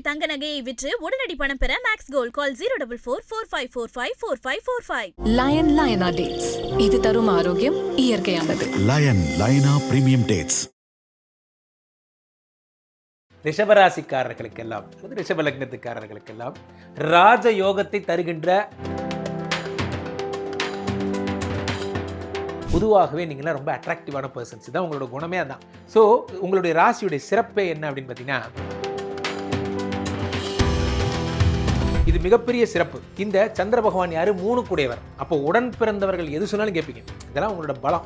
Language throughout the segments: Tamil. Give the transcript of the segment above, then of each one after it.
தங்க நகையை விற்று உடனடி பணம் பெற மேக்ஸ் கோல்ட் கால் 04445454545. லயன் லயனா டேட்ஸ், இது தரும் ஆரோக்கியம் இயற்கையானது. லயன் லயனா பிரீமியம் டேட்ஸ். ரிஷபராசிக்காரர்களுக்கெல்லாம், ரிஷப லக்னத்துக்காரர்களுக்கெல்லாம் ராஜ யோகத்தை தருகின்ற, பொதுவாகவே நீங்களாம் ரொம்ப அட்ராக்டிவான பர்சன்ஸ் தான், உங்களோட குணமே அதான். ஸோ உங்களுடைய ராசியுடைய சிறப்பே என்ன அப்படின்னு பார்த்தீங்கன்னா, இது மிகப்பெரிய சிறப்பு. இந்த சந்திர பகவான் யாரு? 3 கூடையவர். அப்போ உடன் பிறந்தவர்கள் எது சொன்னாலும் கேட்பீங்க. இதெல்லாம் உங்களோட பலம்.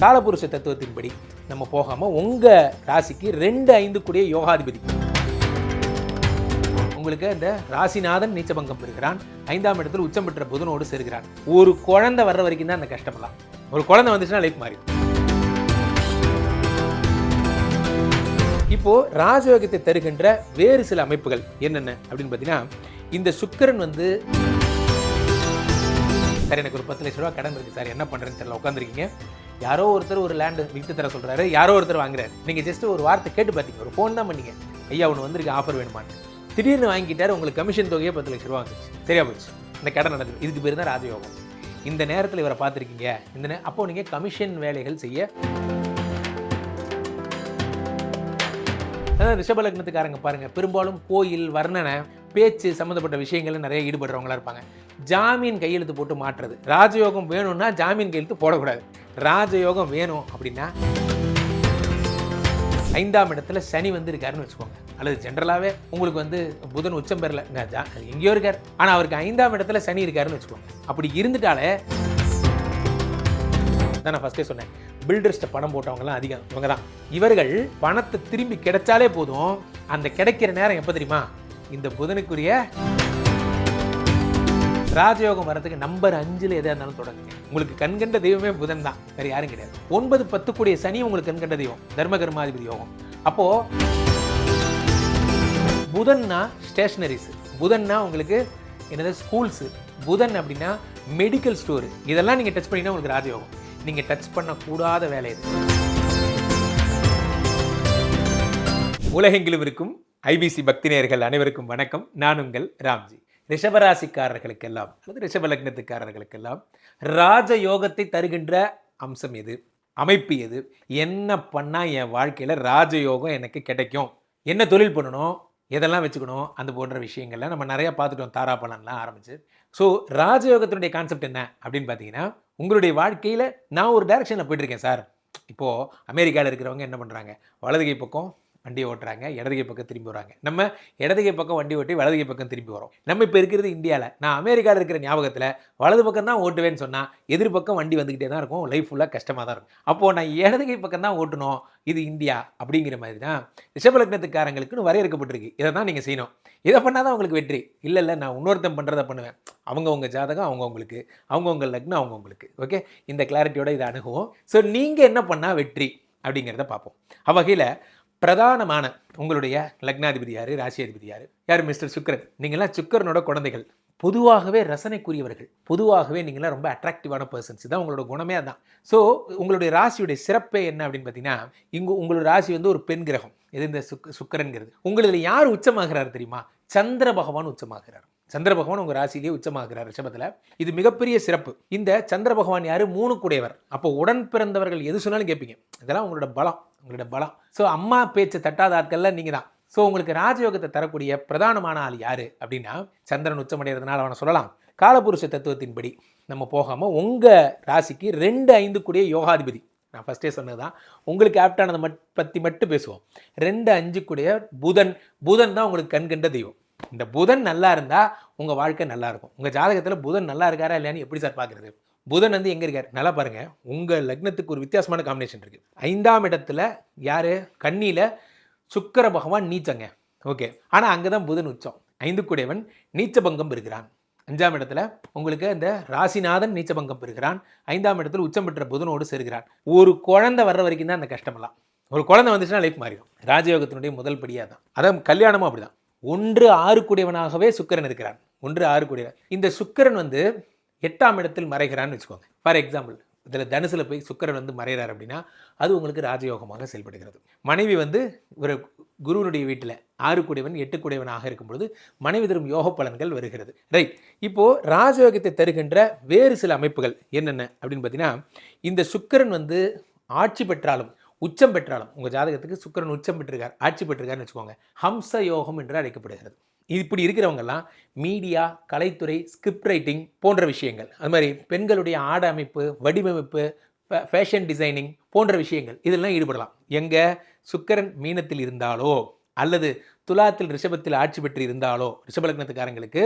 காலபுருஷ தத்துவத்தின்படி நம்ம போகாம உங்க ராசிக்கு 2-5 கூடிய யோகாதிபதி. உங்களுக்கு இந்த ராசிநாதன் நீச்சபங்கம் பெறுகிறான், 5ஆம் இடத்தில் உச்சம் பெற்ற புதனோடு சேர்கிறான். ஒரு குழந்தை வர்ற வரைக்கும் தான் அந்த கஷ்டப்படலாம். ஒரு குழந்தை வந்துச்சுன்னா லைஃப் மாறி. இப்போ ராஜயோகத்தை தருகின்ற வேறு சில அமைப்புகள் என்னென்ன அப்படின்னு பார்த்தீங்கன்னா, இந்த சுக்கிரன் வந்து சார் எனக்கு ஒரு 10 லட்ச ரூபா கடன் இருக்கு சார், என்ன பண்றேன்னு தெரியல, உட்காந்துருக்கீங்க. யாரோ ஒருத்தர் ஒரு லேண்டு விட்டு தர சொல்றாரு, யாரோ ஒருத்தர் வாங்குறாரு. நீங்க ஜஸ்ட் ஒரு வார்த்தை கேட்டு பார்த்தீங்க, ஒரு ஃபோன் தான் பண்ணீங்க, ஐயா ஒன்று வந்திருக்கு ஆஃபர் வேணுமான்னு. திடீர்னு வாங்கிட்டாரு, உங்களுக்கு கமிஷன் தொகையே 10 லட்ச ரூபா வந்துச்சு. சரியா போச்சு, இந்த கடன் நடக்குது. இதுக்கு பேர் தான் ராஜயோகம். இந்த நேரத்தில் இவரை பார்த்துருக்கீங்க, அப்போ நீங்கள் கமிஷன் வேலைகள் செய்ய. அதான் ரிஷப லக்னத்துக்காரங்க பாருங்க, பெரும்பாலும் கோயில், வர்ணனை, பேச்சு சம்மந்தப்பட்ட விஷயங்கள் நிறைய ஈடுபடுறவங்களா இருப்பாங்க. ஜாமீன் கையெழுத்து போட்டு மாற்றுறது. ராஜயோகம் வேணும்னா ஜாமீன் கையெழுத்து போடக்கூடாது. ராஜயோகம் வேணும் அப்படின்னா 5ஆம் இடத்துல சனி வந்து இருக்காருன்னு வச்சுக்கோங்க. அல்லது ஜென்ரலாகவே உங்களுக்கு வந்து புதன் உச்சம் பெறல, எங்கேயோ இருக்கார், ஆனால் அவருக்கு 5ஆம் இடத்துல சனி இருக்காருன்னு வச்சுக்கோங்க. அப்படி இருந்துட்டாலே தான் நான் ஃபர்ஸ்டே சொன்னேன், பில்டர்ஸ்ட்ட பணம் போட்டவங்கலாம் அதிகம் இவங்க தான். இவர்கள் பணத்தை திரும்பி கிடைச்சாலே போதும். அந்த கிடைக்கிற நேரம் எப்போ தெரியுமா? இந்த புதனுக்குரிய ராஜயோகம் வரதுக்கு நம்பர் 5ல் எதாக இருந்தாலும் தொடங்குங்க. உங்களுக்கு கண்கண்ட தெய்வமே புதன் தான், வேறு யாரும் கிடையாது. 9-10 கூடிய சனி உங்களுக்கு கண்கண்ட தெய்வம், தர்ம கர்மாதிபதி யோகம். அப்போ புதன்னா ஸ்டேஷனரிஸ், புதன்னா உங்களுக்கு என்னது ஸ்கூல்ஸு, புதன் அப்படின்னா மெடிக்கல் ஸ்டோரு. இதெல்லாம் நீங்கள் டச் பண்ணிங்கன்னா உங்களுக்கு ராஜயோகம். நீங்கள் டச் பண்ணக்கூடாத வேலை இது. உலகெங்கிலும் இருக்கும் ஐபிசி பக்தி நேயர்கள் அனைவருக்கும் வணக்கம். நான் உங்கள் ராம்ஜி. ரிஷபராசிக்காரர்களுக்கெல்லாம் அல்லது ரிஷப லக்னத்துக்காரர்களுக்கெல்லாம் ராஜயோகத்தை தருகின்ற அம்சம் எது, அமைப்பு எது, என்ன பண்ணால் என் வாழ்க்கையில் ராஜயோகம் எனக்கு கிடைக்கும், என்ன தொழில் பண்ணணும், எதெல்லாம் வச்சுக்கணும், அந்த போன்ற விஷயங்கள்லாம் நம்ம நிறையா பார்த்துட்டோம், தாராபலன்லாம் ஆரம்பிச்சு. ஸோ ராஜயோகத்தினுடைய கான்செப்ட் என்ன அப்படின்னு பார்த்தீங்கன்னா, உங்களுடைய வாழ்க்கையில் நான் ஒரு டைரக்ஷனில் போயிட்டுருக்கேன் சார். இப்போது அமெரிக்காவில் இருக்கிறவங்க என்ன பண்ணுறாங்க, வலதுகை பக்கம் வண்டி ஓட்டுறாங்க, இடதுகை பக்கம் திரும்பி வராங்க. நம்ம இடதுகை பக்கம் வண்டி ஓட்டி வலதுகை பக்கம் திரும்பி வரோம். நம்ம இப்போ இருக்கிறது இந்தியாவில். நான் அமெரிக்காவில் இருக்கிற ஞாபகத்தில் வலது பக்கம் தான் ஓட்டுவேன்னு சொன்னால் எதிர்பக்கம் வண்டி வந்துக்கிட்டே தான் இருக்கும், லைஃப் ஃபுல்லாக கஷ்டமாக தான் இருக்கும். அப்போது நான் இடதுகை பக்கம் தான் ஓட்டணும், இது இந்தியா அப்படிங்கிற மாதிரி தான் ரிஷப லக்னத்துக்காரங்களுக்குன்னு வரையறுக்கப்பட்டிருக்கு. இதை தான் நீங்கள் செய்யணும், இதை பண்ணால் தான் உங்களுக்கு வெற்றி. இல்லை நான் இன்னொருத்தன் பண்ணுறதை பண்ணுவேன். அவங்கவுங்க ஜாதகம் அவங்கவுங்களுக்கு, அவங்கவுங்க லக்னம் அவங்கவுங்களுக்கு. ஓகே, இந்த கிளாரிட்டியோட இதை அணுகுவோம். ஸோ நீங்கள் என்ன பண்ணால் வெற்றி அப்படிங்கிறத பார்ப்போம். அவ்வகையில் பிரதானமான உங்களுடைய லக்னாதிபதி யார், ராசியாதிபதி யார்? மிஸ்டர் சுக்கிரன். நீங்களாம் சுக்கிரனோட குழந்தைகள். பொதுவாகவே ரசனைக்குரியவர்கள், பொதுவாகவே நீங்களாம் ரொம்ப அட்ராக்டிவான பர்சன்ஸ் தான், உங்களோட குணமே அதான். ஸோ உங்களுடைய ராசியுடைய சிறப்பே என்ன அப்படின்னு பார்த்தீங்கன்னா, உங்களோட ராசி வந்து ஒரு பெண் கிரகம். எது இந்த சுக்கிரன்கிறது. உங்களுக்கு யார் உச்சமாகிறார் தெரியுமா? சந்திர பகவான் உச்சமாகிறார். சந்திர பகவான் உங்கள் ராசியிலேயே உச்சமாகிறார் ரிஷபத்தில். இது மிகப்பெரிய சிறப்பு. இந்த சந்திர பகவான் யார்? 3 கூடையவர். அப்போ உடன் பிறந்தவர்கள் எது சொன்னாலும் கேட்பீங்க. இதெல்லாம் உங்களோட பலம், உங்களோட பலம். ஸோ அம்மா பேச்சு தட்டாத ஆட்கள்லாம் நீங்கள் தான். ஸோ உங்களுக்கு ராஜயோகத்தை தரக்கூடிய பிரதானமான ஆள் யார் அப்படின்னா, சந்திரன் உச்சமடைகிறதுனால அவனை சொல்லலாம். காலபுருஷ தத்துவத்தின்படி நம்ம போகாமல் உங்கள் ராசிக்கு 2-5 கூடிய யோகாதிபதி. நான் ஃபஸ்ட்டே சொன்னது தான், உங்களுக்கு ஆப்டானதை பற்றி மட்டும் பேசுவோம். 2-5 கூடிய புதன். புதன் தான் உங்களுக்கு கண்கண்ட தெய்வம். இந்த புதன் நல்லா இருந்தால் உங்கள் வாழ்க்கை நல்லா இருக்கும். உங்கள் ஜாதகத்தில் புதன் நல்லா இருக்காரா இல்லையான்னு எப்படி சார் பார்க்குறது? புதன் வந்து எங்கே இருக்கார்? நல்லா பாருங்கள், உங்கள் லக்னத்துக்கு ஒரு வித்தியாசமான காம்பினேஷன் இருக்குது. 5ஆம் இடத்துல யார்? கன்னியில் சுக்கிர பகவான் நீச்சங்க. ஓகே, ஆனால் அங்கே தான் புதன் உச்சம். 5 கூடையவன் நீச்சபங்கம் பெறுகிறான். 5ஆம் இடத்துல உங்களுக்கு இந்த ராசிநாதன் நீச்சபங்கம் பெறுகிறான். 5ஆம் இடத்துல உச்சம் பெற்ற புதனோடு சேர்கிறான். ஒரு குழந்தை வர்ற வரைக்கும் தான் அந்த கஷ்டமெல்லாம். ஒரு குழந்தை வந்துச்சுன்னா லைஃப் மாறிடும். ராஜயோகத்தினுடைய முதல் படியாக தான். அதான் கல்யாணமும் அப்படி தான். 1-6 கூடியவனாகவே சுக்கிரன் இருக்கிறான். 1-6 கூடியவன். இந்த சுக்கிரன் வந்து 8ஆம் இடத்தில் மறைகிறான்னு வச்சுக்கோங்க. ஃபார் எக்ஸாம்பிள், இதில் தனுசில் போய் சுக்கிரன் வந்து மறைகிறார் அப்படின்னா அது உங்களுக்கு ராஜயோகமாக செயல்படுகிறது. மனைவி வந்து ஒரு குருவனுடைய வீட்டில் 6 கூடியவன் 8 கூடியவனாக இருக்கும் பொழுது மனைவி தரும் யோக பலன்கள் வருகிறது. ரைட். இப்போது ராஜயோகத்தை தருகின்ற வேறு சில அமைப்புகள் என்னென்ன அப்படின்னு பார்த்தீங்கன்னா, இந்த சுக்கிரன் வந்து ஆட்சி பெற்றாலும் உச்சம் பெற்றாலும் உங்கள் ஜாதகத்துக்கு சுக்கிரன் உச்சம் பெற்றிருக்கார், ஆட்சி பெற்றிருக்காருன்னு வச்சுக்கோங்க, ஹம்ச யோகம் என்று அழைக்கப்படுகிறது. இப்படி இருக்கிறவங்கெல்லாம் மீடியா, கலைத்துறை, ஸ்கிரிப்ட் ரைட்டிங் போன்ற விஷயங்கள், அது மாதிரி பெண்களுடைய ஆடை அமைப்பு, வடிவமைப்பு, ஃபேஷன் டிசைனிங் போன்ற விஷயங்கள் இதெல்லாம் ஈடுபடலாம். எங்கே சுக்கிரன் மீனத்தில் இருந்தாலோ அல்லது துலாத்தில் ரிஷபத்தில் ஆட்சி பெற்று இருந்தாலோ ரிஷபலக்னத்துக்காரங்களுக்கு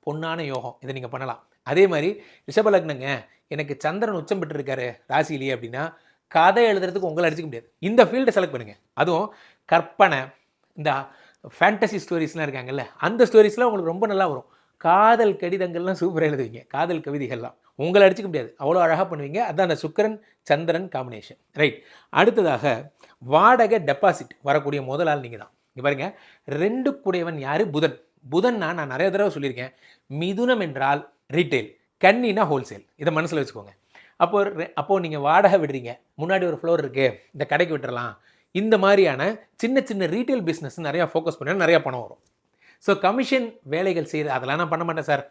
பொன்னான யோகம், இதை நீங்கள் பண்ணலாம். அதே மாதிரி ரிஷபலக்னங்க எனக்கு சந்திரன் உச்சம் பெற்றிருக்காரு ராசியிலேயே அப்படின்னா கதை எழுதுறதுக்கு உங்களை அடிச்சிக்க முடியாது. இந்த ஃபீல்டை செலக்ட் பண்ணுங்கள். அதுவும் கற்பனை, இந்த ஃபேண்டசி ஸ்டோரிஸ்லாம் இருக்காங்கல்ல, அந்த ஸ்டோரிஸ்லாம் உங்களுக்கு ரொம்ப நல்லா வரும். காதல் கடிதங்கள்லாம் சூப்பராக எழுதுவீங்க, காதல் கவிதைகள்லாம் உங்களை அடிச்சிக்க முடியாது, அவ்வளோ அழகாக பண்ணுவீங்க. அதுதான் அந்த சுக்கிரன் சந்திரன் காம்பினேஷன். ரைட். அடுத்ததாக வாடகை டெபாசிட் வரக்கூடிய முதல் ஆள் நீங்கள் தான். இங்கே பாருங்கள், 2 கூடையவன் யார்? புதன். புதன்னா நான் நிறைய தடவை சொல்லியிருக்கேன், மிதுனம் என்றால் ரீட்டைல், கன்னினா ஹோல்சேல். இதை மனசில் வச்சுக்கோங்க. அப்போது நீங்கள் வாடகை விடுறீங்க, முன்னாடி ஒரு ஃப்ளோர் இருக்குது, இந்த கடைக்கு விட்டுறலாம், இந்த மாதிரியான சின்ன சின்ன ரீட்டைல் பிஸ்னஸ் நிறையா ஃபோக்கஸ் பண்ணால் நிறையா பணம் வரும். ஸோ கமிஷன் வேலைகள் செய்கிற அதெல்லாம் நான் பண்ண மாட்டேன் சார்,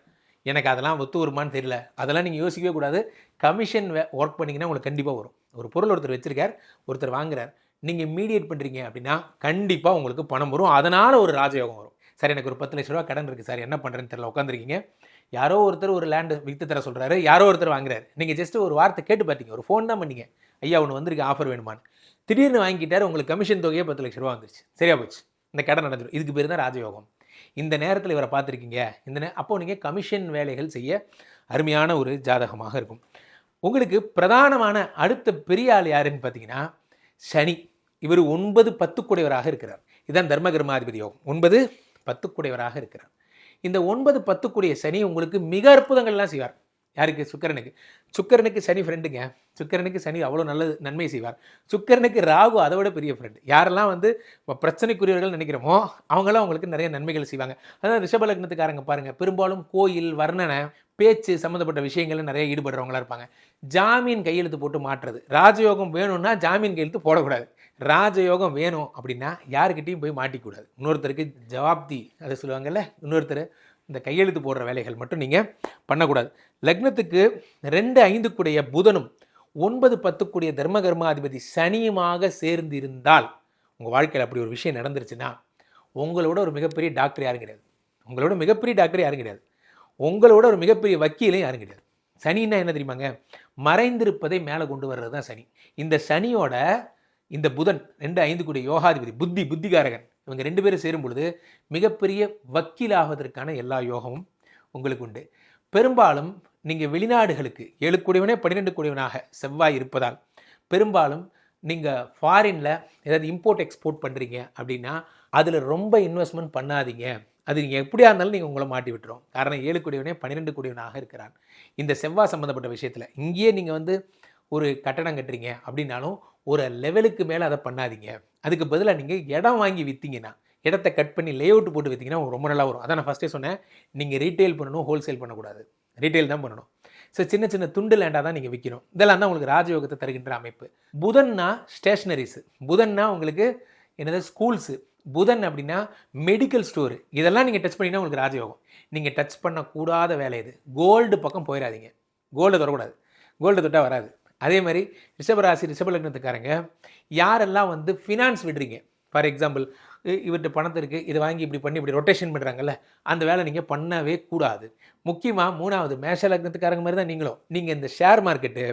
எனக்கு அதெல்லாம் ஒத்து வருமானு தெரியல, அதெல்லாம் நீங்கள் யோசிக்கவே கூடாது. கமிஷன் ஒர்க் பண்ணிங்கன்னா உங்களுக்கு கண்டிப்பாக வரும். ஒரு பொருள் ஒருத்தர் வச்சுருக்கார், ஒருத்தர் வாங்குறார், நீங்கள் மீடியேட் பண்ணுறீங்க அப்படின்னா கண்டிப்பாக உங்களுக்கு பணம் வரும். அதனால் ஒரு ராஜயோகம் வரும். சார் எனக்கு ஒரு 10 லட்ச ரூபா கடன் இருக்குது சார், என்ன பண்ணுறேன்னு தெரியல, உட்காந்துருக்கீங்க, யாரோ ஒருத்தர் ஒரு லேண்டு விற்று தர சொல்கிறாரு, யாரோ ஒருத்தர் வாங்குறாரு, நீங்கள் ஜஸ்ட்டு ஒரு வார்த்தை கேட்டு பார்த்தீங்க, ஒரு ஃபோன் தான் பண்ணீங்க, ஐயா ஒன்று வந்திருக்கு ஆஃபர் வேணுமான்னு, திடீர்னு வாங்கிட்டார், உங்களுக்கு கமிஷன் தொகையே 10 லட்ச ரூபா வந்துருச்சு, சரியா போச்சு, இந்த கடன் நடந்துடும். இதுக்கு பேர் தான் ராஜயோகம். இந்த நேரத்தில் இவரை பார்த்துருக்கீங்க, அப்போது நீங்கள் கமிஷன் வேலைகள் செய்ய அருமையான ஒரு ஜாதகமாக இருக்கும். உங்களுக்கு பிரதானமான அடுத்த பெரிய ஆள் யாருன்னு பார்த்தீங்கன்னா சனி. இவர் 9, 10 கூடையவராக இருக்கிறார். இதுதான் தர்மகர்மாதிபதி யோகம். 9, 10 கூடையவராக இருக்கிறார். இந்த 9, 10 கூடிய சனி உங்களுக்கு மிக அற்புதங்கள்லாம் செய்வார். யாருக்கு? சுக்கிரனுக்கு. சுக்கிரனுக்கு சனி ஃப்ரெண்டுங்க. சுக்கிரனுக்கு சனி அவ்வளோ நல்லது நன்மை செய்வார். சுக்கிரனுக்கு ராகு அதை விட பெரிய ஃப்ரெண்டு. யாரெல்லாம் வந்து பிரச்சனைக்குரியவர்கள் நினைக்கிறோமோ அவங்களாம் அவங்களுக்கு நிறைய நன்மைகள் செய்வாங்க. அதாவது ரிஷபலக்னத்துக்காரங்க பாருங்கள், பெரும்பாலும் கோயில், வர்ணனை, பேச்சு சம்மந்தப்பட்ட விஷயங்கள் நிறைய ஈடுபடுறவங்களா இருப்பாங்க. ஜாமீன் கையெழுத்து போட்டு மாற்றுறது. ராஜயோகம் வேணும்னா ஜாமீன் கையெழுத்து போடக்கூடாது. ராஜயோகம் வேணும் அப்படின்னா யாருக்கிட்டையும் போய் மாட்டிக்கூடாது. இன்னொருத்தருக்கு ஜவாப்தி அதை சொல்லுவாங்கல்ல, இன்னொருத்தர் இந்த கையெழுத்து போடுற வேலைகள் மட்டும் நீங்கள் பண்ணக்கூடாது. லக்னத்துக்கு 2, 5 கூடிய புதனும் 9, 10 கூடிய தர்மகர்மாதிபதி சனியுமாக சேர்ந்து இருந்தால் உங்கள் வாழ்க்கையில் அப்படி ஒரு விஷயம் நடந்துருச்சுன்னா உங்களோட ஒரு மிகப்பெரிய டாக்டர் யாரும் கிடையாது. உங்களோட மிகப்பெரிய டாக்டர் யாரும் கிடையாது. உங்களோட ஒரு மிகப்பெரிய வக்கீலையும் யாரும் கிடையாது. சனின்னா என்ன தெரியுமாங்க? மறைந்திருப்பதை மேலே கொண்டு வர்றது தான் சனி. இந்த சனியோட இந்த புதன் 2, 5 கூடிய யோகாதிபதி புத்திகாரகன், இவங்க 2 பேரும் சேரும் பொழுது மிகப்பெரிய வக்கீலாவதற்கான எல்லா யோகமும் உங்களுக்கு உண்டு. பெரும்பாலும் நீங்கள் வெளிநாடுகளுக்கு 7 கூடியவனே 12 கூடியவனாக செவ்வாய் இருப்பதால் பெரும்பாலும் நீங்கள் ஃபாரினில் ஏதாவது இம்போர்ட் எக்ஸ்போர்ட் பண்ணுறீங்க அப்படின்னா அதில் ரொம்ப இன்வெஸ்ட்மெண்ட் பண்ணாதீங்க. அது நீங்கள் எப்படியா இருந்தாலும் நீங்கள் உங்களை மாட்டி விட்டுரும். காரணம் 7 கூடியவனே 12 கூடியவனாக இருக்கிறான். இந்த செவ்வாய் சம்மந்தப்பட்ட விஷயத்தில் இங்கேயே நீங்கள் வந்து ஒரு கட்டடம் கட்டுறீங்க அப்படின்னாலும் ஒரு லெவலுக்கு மேலே அதை பண்ணாதீங்க. அதுக்கு பதிலாக நீங்கள் இடம் வாங்கி விற்றீங்கன்னா, இடத்த கட் பண்ணி லே அவுட் போட்டு விற்றீங்கன்னா ரொம்ப நல்லா வரும். அதான் நான் ஃபஸ்ட்டே சொன்னேன், நீங்கள் ரீட்டைல் பண்ணணும், ஹோல்சேல் பண்ணக்கூடாது. ரீட்டைல் தான் பண்ணணும். ஸோ சின்ன சின்ன துண்டு லேண்டாக தான் நீங்கள் விற்கணும். இதெல்லாம் தான் உங்களுக்கு ராஜயோகத்தை தருகின்ற அமைப்பு. புதன்னா ஸ்டேஷ்னரிஸு, புதன்னா உங்களுக்கு என்னது ஸ்கூல்ஸு, புதன் அப்படின்னா மெடிக்கல் ஸ்டோரு, இதெல்லாம் நீங்கள் டச் பண்ணிங்கன்னா உங்களுக்கு ராஜயோகம். நீங்கள் டச் பண்ணக்கூடாத வேலை இது. கோல்டு பக்கம் போயிடாதீங்க. கோல்டை தொடக்கூடாது. கோல்டு தொட்டால் வராது. அதே மாதிரி ரிஷபராசி ரிஷபலக்னத்துக்காரங்க யாரெல்லாம் வந்து ஃபினான்ஸ் விடுறீங்க, ஃபார் எக்ஸாம்பிள் இவர்கிட்ட பணத்தை இருக்குது, இதை வாங்கி இப்படி பண்ணி இப்படி ரொட்டேஷன் பண்ணுறாங்கல்ல, அந்த வேலை நீங்கள் பண்ணவே கூடாது. முக்கியமாக 3வது மேஷ லக்னத்துக்காரங்க மாதிரி தான் நீங்களும். நீங்கள் இந்த ஷேர் மார்க்கெட்டு,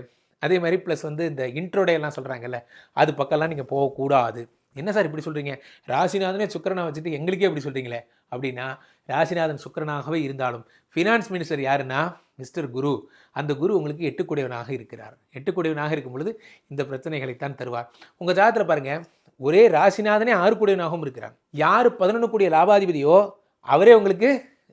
அதே மாதிரி ப்ளஸ் வந்து இந்த இன்ட்ரோடேலாம் சொல்கிறாங்கல்ல, அது பக்கம்லாம் நீங்கள் போகக்கூடாது. என்ன சார் இப்படி சொல்கிறீங்க? ராசிநாதனே சுக்கிரனை வச்சுட்டு எங்களுக்கே இப்படி சொல்கிறீங்களே அப்படின்னா, ராசிநாதன் சுக்கிரனாகவே இருந்தாலும் ஃபினான்ஸ் மினிஸ்டர் யாருன்னா மிஸ்டர் குரு. அந்த குரு உங்களுக்கு 8 கூடியவனாக இருக்கிறார். 8 கூடியவனாக இருக்கும் பொழுது இந்த பிரச்சனைகளைத்தான் தருவார். உங்கள் ஜாதகத்தில் பாருங்கள், ஒரே ராசிநாதனே 6 கூடியவனாகவும் இருக்கிறார். யார் 11 கூடிய லாபாதிபதியோ அவரே உங்களுக்கு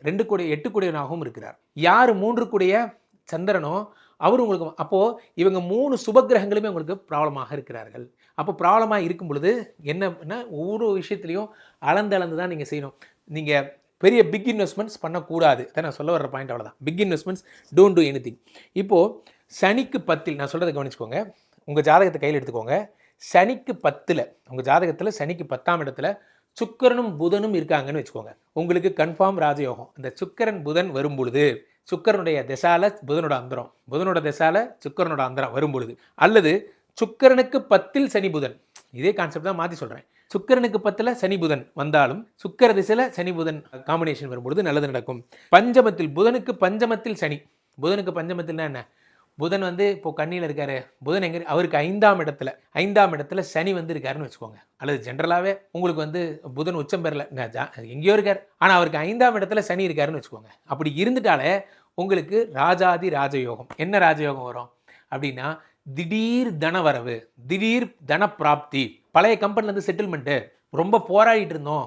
2 கூடிய 8 கூடியவனாகவும் இருக்கிறார். யார் 3 கூடிய சந்திரனோ அவர் உங்களுக்கு, அப்போது இவங்க 3 சுபகிரகங்களுமே உங்களுக்கு ப்ராப்ளமாக இருக்கிறார்கள். அப்போ ப்ராப்ளமாக இருக்கும் பொழுது என்னன்னா ஒவ்வொரு விஷயத்துலையும் அளந்து தான் நீங்கள் செய்யணும். நீங்கள் பெரிய பிக் இன்வெஸ்ட்மெண்ட்ஸ் பண்ணக்கூடாது. அதான் நான் சொல்ல வர்ற பாயிண்ட் அவ்வளோதான். Big investments don't do anything. இப்போது சனிக்கு 10 நான் சொல்கிறத கவனிச்சுக்கோங்க. உங்கள் ஜாதகத்தை கையில் எடுத்துக்கோங்க. சனிக்கு 10 உங்கள் ஜாதகத்தில் சனிக்கு 10ஆம் இடத்துல சுக்கிரனும் புதனும் இருக்காங்கன்னு வச்சுக்கோங்க. உங்களுக்கு கன்ஃபார்ம் ராஜயோகம். இந்த சுக்கிரன் புதன் வரும் பொழுது சுக்கிரனுடைய திசால புதனோட அந்தரம், புதனோட திசால சுக்கிரனோட அந்தரம் வரும் பொழுது, அல்லது சுக்கிரனுக்கு 10 சனி புதன், இதே கான்செப்ட் தான் மாற்றி சொல்கிறேன். சுக்கிரனுக்கு 10 சனி புதன் வந்தாலும் சுக்கிர திசையில் சனி புதன் காம்பினேஷன் வரும்பொழுது நல்லது நடக்கும். பஞ்சமத்தில் புதனுக்கு பஞ்சமத்தில் சனி, புதனுக்கு பஞ்சமத்தில்னா என்ன? புதன் வந்து இப்போ கண்ணியில் இருக்காரு. புதன் எங்கே? அவருக்கு 5ஆம் இடத்துல சனி வந்து இருக்காருன்னு வச்சுக்கோங்க. அல்லது ஜென்ரலாகவே உங்களுக்கு வந்து புதன் உச்சம் பெறல, எங்கேயோ இருக்கார், ஆனால் அவருக்கு 5ஆம் இடத்துல சனி இருக்காருன்னு வச்சுக்கோங்க. அப்படி இருந்துட்டாலே உங்களுக்கு ராஜாதி ராஜயோகம். என்ன ராஜயோகம் வரும் அப்படின்னா, திடீர் தன வரவு, திடீர் தன பிராப்தி. பழைய கம்பெனிலேருந்து செட்டில்மெண்ட்டு, ரொம்ப போராடிட்டு இருந்தோம்,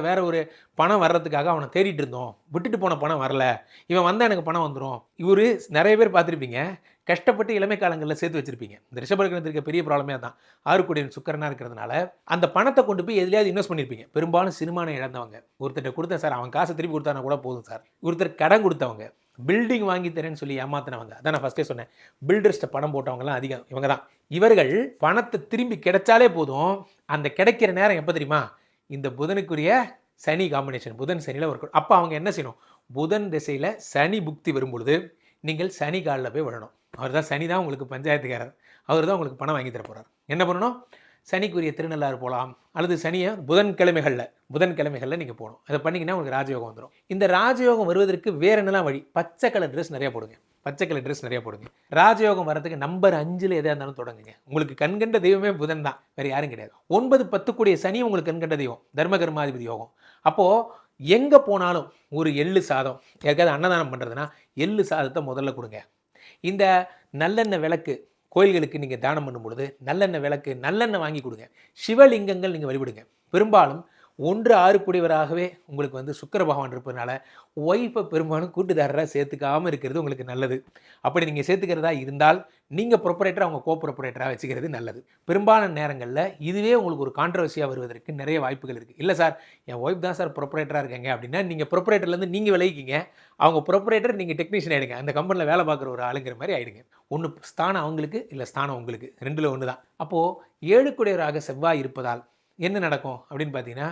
வேற ஒரு பணம் வர்றதுக்காக அவனை தேடிட்டு இருந்தோம், விட்டுட்டு போன பணம் வரல, இவன் வந்தால் எனக்கு பணம் வந்துடும். இவர் நிறைய பேர் பார்த்துருப்பீங்க, கஷ்டப்பட்டு இளமை காலங்களில் சேர்த்து வச்சிருப்பீங்க. இந்த ரிஷபலக்னத்திற்கு பெரிய ப்ராப்ளமே தான். 6 கோடியின் சுக்கிரனாக இருக்கிறதுனால அந்த பணத்தை கொண்டு போய் எதுலையாவது இன்வெஸ்ட் பண்ணியிருப்பீங்க. பெரும்பாலும் சினிமானை இழந்தவங்க, ஒருத்தர் கொடுத்தேன் சார், அவன் காசை திருப்பி கொடுத்தானா கூட போதும் சார், ஒருத்தர் கடன் கொடுத்தவங்க, பில்டிங் வாங்கி தரேன்னு சொல்லி ஏமாத்தினவங்க, அதான் நான் ஃபஸ்ட்டே சொன்னேன், பில்டர்ஸ்ட்டை பணம் போட்டவங்கலாம் அதிகம் இவங்க தான். இவர்கள் பணத்தை திரும்பி கிடைச்சாலே போதும். அந்த கிடைக்கிற நேரம் எப்போ தெரியுமா? இந்த புதனுக்குரிய சனி காம்பினேஷன், புதன் சனியில் ஒரு. அப்போ அவங்க என்ன செய்யணும்? புதன் திசையில் சனி புக்தி வரும்பொழுது நீங்கள் சனி காலில் போய் விடணும். அவர் தான் சனி தான் உங்களுக்கு பஞ்சாயத்துக்காரர், அவர் தான் உங்களுக்கு பணம் வாங்கி தர போகிறார். என்ன பண்ணணும்? சனிக்குரிய திருநள்ளாறு போகலாம், அல்லது சனியை புதன்கிழமைகளில் நீங்கள் போகணும். அதை பண்ணிங்கன்னா உங்களுக்கு ராஜயோகம் வந்துடும். இந்த ராஜயோகம் வருவதற்கு வேறு என்னெல்லாம் வழி? பச்சை கலர் ட்ரெஸ் நிறையா போடுங்க. ராஜயோகம் வர்றதுக்கு நம்பர் 5 எதாக இருந்தாலும் தொடங்குங்க. உங்களுக்கு கண்கண்ட தெய்வமே புதன் தான், வேறு யாரும் கிடையாது. 9, 10 கூடிய சனி உங்களுக்கு கண்கண்ட தெய்வம், தர்மகர்மாதிபதி யோகம். அப்போது எங்கே போனாலும் ஒரு எள்ளு சாதம், யாருக்காவது அன்னதானம் பண்ணுறதுனா எள்ளு சாதத்தை முதல்ல கொடுங்க. இந்த நல்லெண்ணெய் விளக்கு கோயில்களுக்கு நீங்கள் தானம் பண்ணும் பொழுது நல்லெண்ணெய் விளக்கு, நல்லெண்ணெய் வாங்கி கொடுங்க. சிவலிங்கங்கள் நீங்கள் வழிபடுங்க. பெரும்பாலும் 1, 6 கூடியவராகவே உங்களுக்கு வந்து சுக்கிர பகவான் இருப்பதனால ஒய்ஃபை பெரும்பாலும் கூட்டுதாரராக சேர்த்துக்காமல் இருக்கிறது உங்களுக்கு நல்லது. அப்படி நீங்கள் சேர்த்துக்கிறதா இருந்தால் நீங்கள் ப்ரொப்பரேட்டர், அவங்க கோ ப்ரொப்பரேட்டராக வச்சுக்கிறது நல்லது. பெரும்பாலான நேரங்களில் இதுவே உங்களுக்கு ஒரு கான்ட்ரவர்சியாக வருவதற்கு நிறைய வாய்ப்புகள் இருக்குது. இல்லை சார், என் ஒய்ஃப் தான் சார் ப்ரொப்பரேட்டராக இருக்காங்க அப்படின்னா நீங்கள் ப்ரொப்பரேட்டர்லேருந்து நீங்கள் விலகிக்கிங்க, அவங்க ப்ரொப்பரேட்டர், நீங்கள் டெக்னீஷியன் ஆகிடுங்க, அந்த கம்பெனியில் வேலை பார்க்குற ஒரு ஆளுங்கிற மாதிரி ஆகிடுங்க. ஒன்று ஸ்தானம் அவங்களுக்கு, இல்லை ஸ்தானம் உங்களுக்கு, 2ல் 1 தான். அப்போது 7 கூடியவராக செவ்வாய் இருப்பதால் என்ன நடக்கும் அப்படின்னு பார்த்தீங்கன்னா,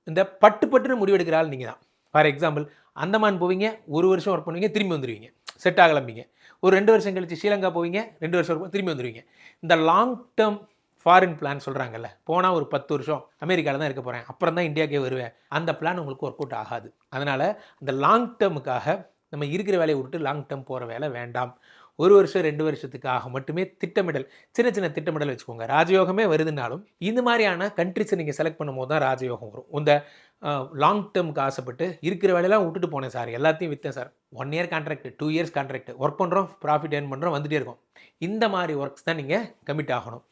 இந்த பட்டுன்னு முடிவெடுக்கிற ஆள் நீங்கள் தான். ஃபார் எக்ஸாம்பிள், அந்தமான் போவீங்க, 1 வருஷம் ஒர்க் பண்ணுவீங்க, திரும்பி வந்துடுவீங்க, செட் ஆகலம்பிங்க. ஒரு 2 வருஷம் கழிச்சு ஸ்ரீலங்கா போவீங்க, 2 வருஷம் ஒர்க் திரும்பி வந்துடுவீங்க. இந்த லாங் டேர்ம் ஃபாரின் பிளான் சொல்கிறாங்கல்ல, போனால் ஒரு 10 வருஷம் அமெரிக்காவில் தான் இருக்க போகிறேன், அப்புறம் தான் இந்தியாவுக்கே வருவேன், அந்த பிளான் உங்களுக்கு ஒர்க் அவுட் ஆகாது. அதனால் அந்த லாங் டேர்முக்காக நம்ம இருக்கிற வேலையை விட்டு லாங் டேர்ம் போகிற வேலை வேண்டாம். 1 வருஷம் 2 வருஷத்துக்காக மட்டுமே திட்டமிடல், சின்ன திட்டமிடல் வச்சுக்கோங்க. ராஜயோகமே வருதுனாலும் இந்த மாதிரியான கண்ட்ரிஸை நீங்கள் செலக்ட் பண்ணும்போது தான் ராஜயோகம் வரும். இந்த லாங் டேர்முக்கு ஆசைப்பட்டு இருக்கிற வேலையெல்லாம் விட்டுட்டு போனேன் சார், எல்லாத்தையும் விற்றேன் சார், 1 year contract, 2 years contract, work பண்ணுறோம், ப்ராஃபிட் ஏர்ன் பண்ணுறோம், வந்துகிட்டே இருக்கும். இந்த மாதிரி ஒர்க்ஸ் தான் நீங்கள் கமிட் ஆகணும்.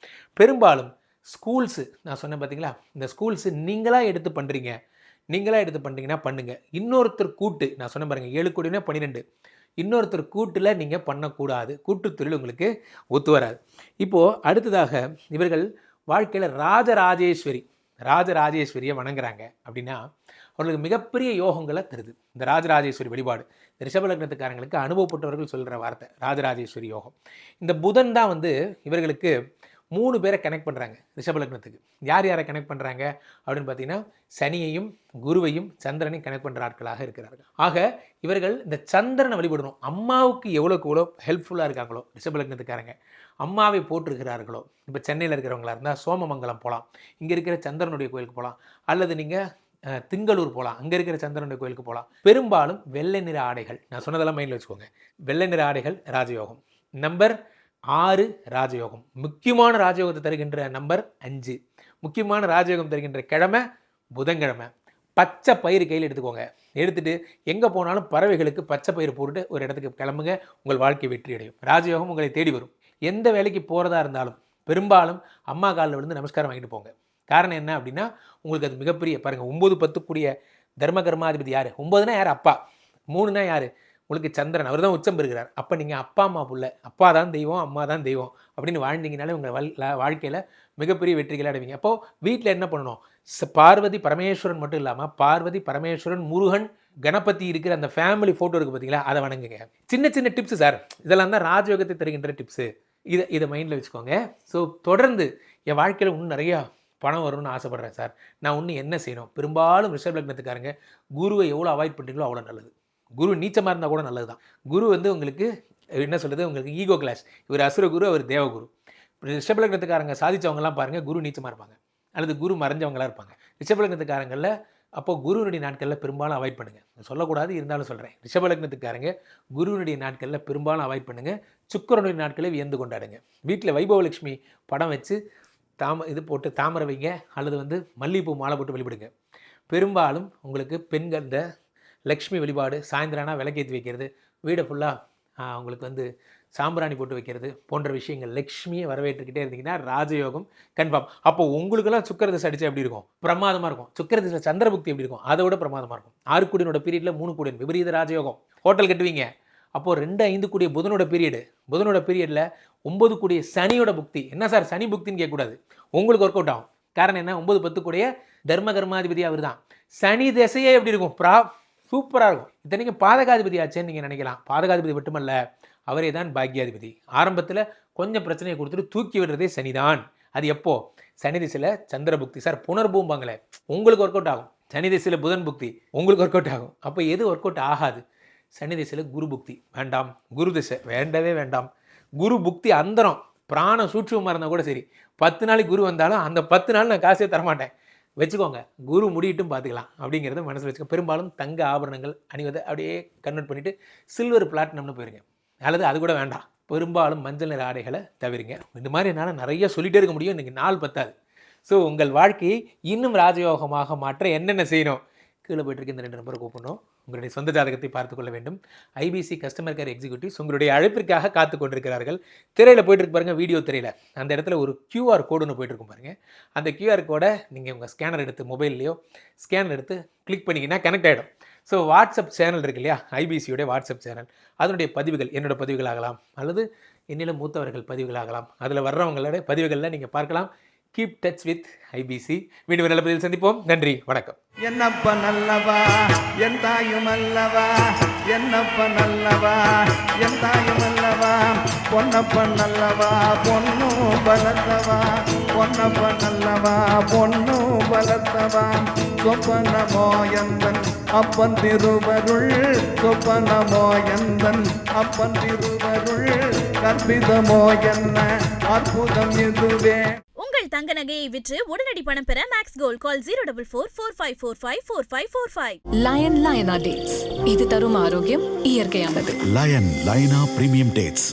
பெரும்பாலும் ஸ்கூல்ஸு, நான் சொன்னேன் பார்த்தீங்களா, இந்த ஸ்கூல்ஸு நீங்களாக எடுத்து பண்ணுறீங்கன்னா பண்ணுங்கள். இன்னொருத்தர் கூட்டு, நான் சொன்ன பாருங்கள், 7 கோடினா 12, இன்னொருத்தர் கூட்டில் நீங்கள் பண்ணக்கூடாது. கூட்டுத்தொழில் உங்களுக்கு ஒத்து வராது. இப்போது அடுத்ததாக இவர்கள் வாழ்க்கையில் ராஜராஜேஸ்வரியை வணங்குறாங்க அப்படின்னா அவர்களுக்கு மிகப்பெரிய யோகங்களை தருது இந்த ராஜராஜேஸ்வரி வழிபாடு. இந்த ரிஷபலக்னத்துக்காரங்களுக்கு அனுபவப்பட்டவர்கள் சொல்கிற வார்த்தை ராஜராஜேஸ்வரி யோகம். இந்த புதன் தான் வந்து இவர்களுக்கு 3 பேரை கனெக்ட் பண்ணுறாங்க ரிஷபலக்னத்துக்கு. யார் யாரை கனெக்ட் பண்ணுறாங்க அப்படின்னு பார்த்தீங்கன்னா, சனியையும் குருவையும் சந்திரனையும் கனெக்ட் பண்ணுற ஆட்களாக இருக்கிறார்கள். ஆக இவர்கள் இந்த சந்திரனை வழிபடணும். அம்மாவுக்கு எவ்வளோக்கு எவ்வளோ ஹெல்ப்ஃபுல்லாக இருக்காங்களோ ரிஷபலக்னத்துக்காரங்க, அம்மாவை போட்டிருக்கிறார்களோ, இப்போ சென்னையில் இருக்கிறவங்களா இருந்தால் சோமமங்கலம் போகலாம், இங்கே இருக்கிற சந்திரனுடைய கோயிலுக்கு போகலாம், அல்லது நீங்கள் திங்களூர் போகலாம், அங்கே இருக்கிற சந்திரனுடைய கோயிலுக்கு போகலாம். பெரும்பாலும் வெள்ளை நிற ஆடைகள், நான் சொன்னதெல்லாம் மைண்டில் வச்சுக்கோங்க, வெள்ளை நிற ஆடைகள் ராஜயோகம். நம்பர் 6 ராஜயோகம். முக்கியமான ராஜயோகத்தை தருகின்ற நம்பர் 5. முக்கியமான ராஜயோகம் தருகின்ற கிழமை புதன்கிழமை. பச்சை பயிறு கையில் எடுத்துக்கோங்க. எடுத்துகிட்டு எங்கே போனாலும் பறவைகளுக்கு பச்சை பயிறு போட்டு ஒரு இடத்துக்கு கிளம்புங்க, உங்கள் வாழ்க்கை வெற்றி அடையும். ராஜயோகம் உங்களை தேடி வரும். எந்த வேலைக்கு போகிறதா இருந்தாலும் பெரும்பாலும் அம்மா காலில் விழுந்து நமஸ்காரம் வாங்கிட்டு போங்க. காரணம் என்ன அப்படின்னா, உங்களுக்கு அது மிகப்பெரிய பாருங்கள், 9, 10 கூடிய தர்மகர்மாதிபதி யார்? 9னா யார்? அப்பா. 3னா யார்? உங்களுக்கு சந்திரன், அவர் தான் உச்சம் பெறுகிறார். அப்போ நீங்கள் அப்பா அம்மா புள்ள, அப்பா தான் தெய்வம், அம்மா தான் தெய்வம் அப்படின்னு வாழ்ந்தீங்கனாலே உங்கள் வாழ்க்கையில் மிகப்பெரிய வெற்றிகளை அடைவீங்க. அப்போது வீட்டில் என்ன பண்ணணும்? பார்வதி பரமேஸ்வரன் மட்டும் இல்லாமல் பார்வதி பரமேஸ்வரன் முருகன் கணபதி இருக்கிற அந்த ஃபேமிலி ஃபோட்டோ இருக்குது பார்த்தீங்களா, அதை வணங்குங்க. சின்ன சின்ன டிப்ஸு சார், இதெல்லாம் தான் ராஜயோகத்தை தருகின்ற டிப்ஸு. இதை மைண்டில் வச்சுக்கோங்க. ஸோ தொடர்ந்து என் வாழ்க்கையில் இன்னும் நிறையா பணம் வரும்னு ஆசைப்பட்றேன் சார், நான் இன்னும் என்ன செய்யணும்? பெரும்பாலும் ரிஷப லக்னத்துக்காரங்க குருவை எவ்வளோ அவாய்ட் பண்ணுறீங்களோ அவ்வளோ நல்லது. குரு நீச்சமாக இருந்தால் கூட நல்லது தான். குரு வந்து உங்களுக்கு என்ன சொல்கிறது, உங்களுக்கு ஈகோ கிளாஸ். இவர் அசுர குரு, அவர் தேவகுரு. ரிஷப லக்னத்துக்காரங்க சாதிச்சவங்கலாம் பாருங்கள் குரு நீச்சமாக இருப்பாங்க, அல்லது குரு மறைஞ்சவங்களாக இருப்பாங்க. ரிஷப லக்னத்துக்காரங்களில் அப்போது குருவினுடைய நாட்களில் பெரும்பாலும் அவாய்ட் பண்ணுங்கள். சொல்லக்கூடாது, இருந்தாலும் சொல்கிறேன். ரிஷப லக்னத்துக்காரங்க குருவினுடைய நாட்களில் பெரும்பாலும் அவாய்ட் பண்ணுங்கள். சுக்கிரனுடைய நாட்களை வியந்து கொண்டாடுங்க. வீட்டில் வைபவலட்சுமி படம் வச்சு இது போட்டு தாமரை வைங்க, அல்லது வந்து மல்லிகைப்பூ மாலை போட்டு வழிபடுங்க. பெரும்பாலும் உங்களுக்கு பெண்கள் இந்த லக்ஷ்மி வழிபாடு, சாயந்தரம்னா விளக்கேற்றி வைக்கிறது, வீடை ஃபுல்லாக உங்களுக்கு வந்து சாம்பிராணி போட்டு வைக்கிறது போன்ற விஷயங்கள், லக்ஷ்மியை வரவேற்றுக்கிட்டே இருந்தீங்கன்னா ராஜயோகம் கன்ஃபார்ம். அப்போ உங்களுக்கெல்லாம் சுக்கிரதசை அடித்தா எப்படி இருக்கும்? பிரமாதமாக இருக்கும். சுக்கிரதசை சந்திரபுக்தி எப்படி இருக்கும்? அதை விட பிரமாதமாக இருக்கும். 6 கூடியனோட பீரியடில் 3 கூடியன் விபரீத ராஜயோகம். ஹோட்டல் கட்டுவீங்க, அப்போது 2-5 கூடிய புதனோட பீரியடில் 9 கூடிய சனியோட புக்தி. என்ன சார் சனி புக்தின்னு கேட்கக்கூடாது, உங்களுக்கு ஒர்க் அவுட் ஆகும். காரணம் என்ன? 9-10 கூடிய தர்ம கர்மாதிபதி அவர் தான். சனி திசையே எப்படி இருக்கும்? சூப்பராக இருக்கும். இத்தனைக்கும் பாதகாதிபதி ஆச்சேன்னு நீங்கள் நினைக்கலாம். பாதகாதிபதி மட்டுமல்ல, அவரே தான் பாக்யாதிபதி. ஆரம்பத்தில் கொஞ்சம் பிரச்சனையை கொடுத்துட்டு தூக்கி விடுறதே சனிதான். அது எப்போ? சனி திசையில் சந்திர புக்தி. சார் புனர்பூம்பாங்களே, உங்களுக்கு ஒர்க் அவுட் ஆகும். சனி திசையில் புதன் புக்தி உங்களுக்கு ஒர்க் அவுட் ஆகும். அப்போ எது ஒர்க் அவுட் ஆகாது? சனி திசையில் குரு புக்தி வேண்டாம், குரு திசை வேண்டவே வேண்டாம். குரு புக்தி அந்தரம் பிராணம் சூட்சமாக இருந்தால் கூட சரி, 10 நாளைக்கு குரு வந்தாலும் அந்த 10 நாள் நான் காசே தரமாட்டேன், வச்சுக்கோங்க, குரு முடியிட்டும் பார்த்துக்கலாம் அப்படிங்கிறத மனசில் வச்சுக்கோ. பெரும்பாலும் தங்க ஆபரணங்கள் அணிவதை அப்படியே கன்வெர்ட் பண்ணிவிட்டு சில்வர் பிளாட்டினம்னு போயிருங்க, அல்லது அது கூட வேண்டாம். பெரும்பாலும் மஞ்சள் நிற ஆடைகளை தவிருங்க. இந்த மாதிரி என்னால் நிறைய சொல்லிகிட்டே இருக்க முடியும், இன்றைக்கி நாள் பத்தாது. ஸோ உங்கள் வாழ்க்கையை இன்னும் ராஜயோகமாக மாற்ற என்னென்ன செய்யணும்? கீழே போய்ட்டுருக்கு இந்த 2 நம்பரை கூப்பிடணும். உங்களுடைய சொந்த ஜாதகத்தை பார்த்து கொள்ள வேண்டும். ஐபிசி கஸ்டமர் கேர் எக்ஸிக்யூட்டிவ்ஸ் உங்களுடைய அழைப்பிற்காக காத்து கொண்டிருக்கிறார்கள். திரையில் போய்ட்டு பாருங்கள், வீடியோ திரையில் அந்த இடத்துல ஒரு QR கோடு ஒன்று போய்ட்டு இருக்கும் பாருங்கள். அந்த QR கோடை நீங்கள் உங்கள் ஸ்கேனர் எடுத்து மொபைல்லையோ ஸ்கேனர் எடுத்து கிளிக் பண்ணிங்கன்னா கனெக்ட் ஆகிடும். ஸோ வாட்ஸ்அப் சேனல் இருக்கு இல்லையா, ஐபிசியோடைய வாட்ஸ்அப் சேனல், அதனுடைய பதிவுகள் என்னோடய பதிவுகள் ஆகலாம், அல்லது என்னிடம் மூத்தவர்கள் பதிவுகள் ஆகலாம். அதில் வர்றவங்களோட பதிவுகளில் நீங்கள் பார்க்கலாம். Keep touch with IBC. மீண்டும் நல்ல பதிவில் சந்திப்போம். நன்றி, வணக்கம். என்னப்ப நல்லவா என் தாயும் அல்லவா, என்னப்ப நல்லவா என் தாயும் அல்லவா, பொன்னப்ப நல்லவா பொண்ணு பலத்தவா, பொன்னப்ப நல்லவா பொண்ணு பலத்தவா, சொப்பனமோ எந்தன் அப்பன் திருவருள், சொப்பனமோ எந்தன் அப்பன் திருவருள், கற்பிதமோ என்ன அற்புதம் இதுவே. உங்கள் தங்க நகையை விற்று உடனடி பணம் பெற மேக்ஸ் கோல்ட் கால் 04445454545. லயன் லயனா டேட்ஸ், இது தரும் ஆரோக்கியம் இயற்கையானது. லயன் லைனா பிரீமியம் டேட்ஸ்.